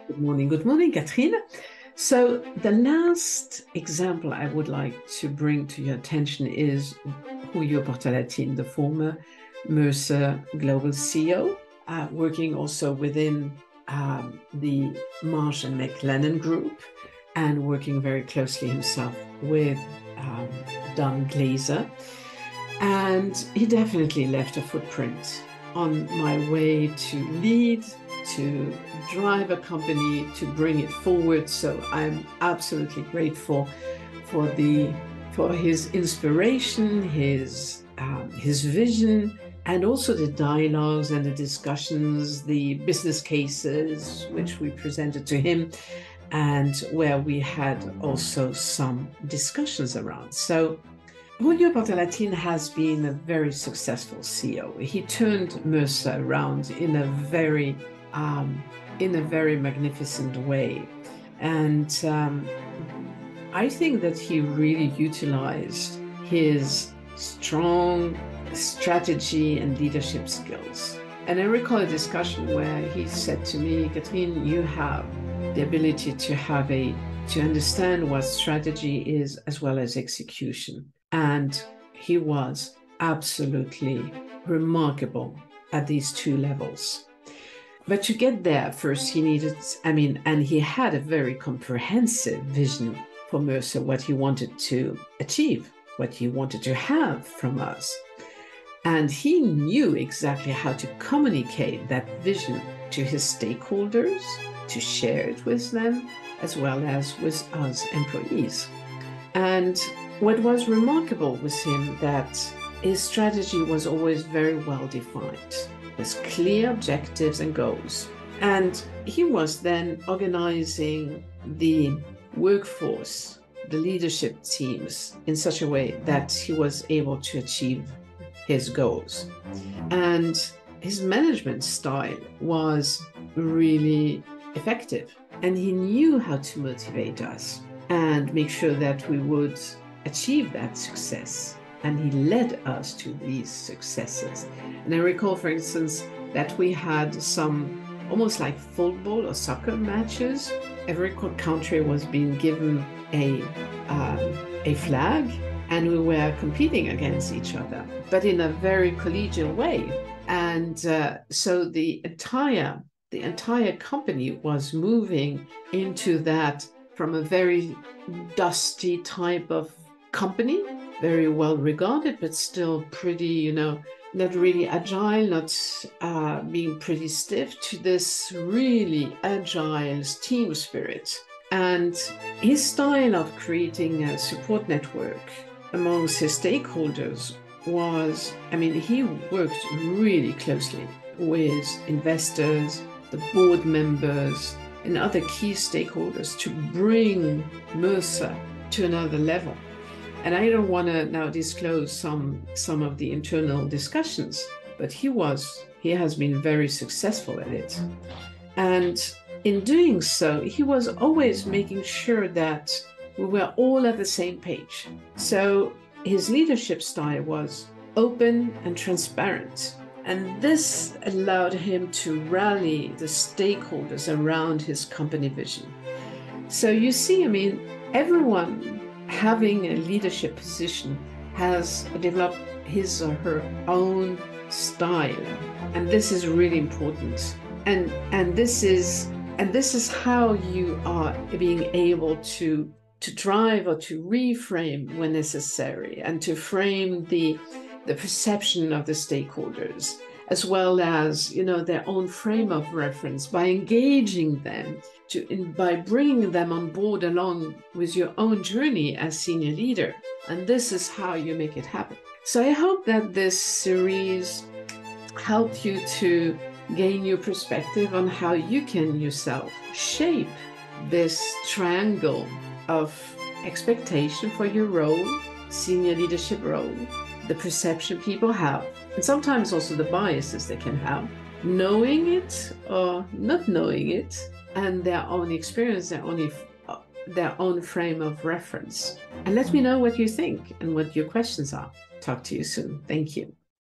Good morning, Catherine. So the last example I would like to bring to your attention is Julio Portalatin, the former Mercer global CEO, working also within the Marsh and McLennan Group, and working very closely himself with Don Glazer. And he definitely left a footprint on my way to lead, to drive a company, to bring it forward. So I'm absolutely grateful for his inspiration, his vision, and also the dialogues and the discussions, the business cases which we presented to him, and where we had also some discussions around. So Julio Portalatin has been a very successful CEO. He turned Mercer around in a very magnificent way. And I think that he really utilized his strong strategy and leadership skills. And I recall a discussion where he said to me, Catherine, you have the ability to understand what strategy is as well as execution. And he was absolutely remarkable at these two levels. But to get there, first he needed, and he had a very comprehensive vision for Mercer, what he wanted to achieve, what he wanted to have from us. And he knew exactly how to communicate that vision to his stakeholders, to share it with them, as well as with us employees. And what was remarkable with him, that his strategy was always very well defined, with clear objectives and goals. And he was then organizing the workforce, the leadership teams, in such a way that he was able to achieve his goals. And his management style was really effective. And he knew how to motivate us and make sure that we would achieve that success. And he led us to these successes. And I recall, for instance, that we had some almost like football or soccer matches. Every country was being given a flag, and we were competing against each other, but in a very collegial way. And so the entire company was moving into that, from a very dusty type of company, very well regarded, but still pretty, not really agile, not being pretty stiff, to this really agile team spirit. And his style of creating a support network amongst his stakeholders was, he worked really closely with investors, the board members, and other key stakeholders to bring Mercer to another level. And I don't want to now disclose some of the internal discussions, but he has been very successful at it. And in doing so, he was always making sure that we were all at the same page. So his leadership style was open and transparent. And this allowed him to rally the stakeholders around his company vision. So you see, everyone having a leadership position has developed his or her own style. And this is really important. And this is how you are being able to drive or to reframe when necessary, and to frame the perception of the stakeholders, as well as their own frame of reference, by engaging them, by bringing them on board along with your own journey as senior leader. And this is how you make it happen. So I hope that this series helped you to gain new perspective on how you can yourself shape this triangle of expectation for your role, senior leadership role, the perception people have, and sometimes also the biases they can have, knowing it or not knowing it, and their own experience, their own frame of reference. And let me know what you think and what your questions are. Talk to you soon. Thank you.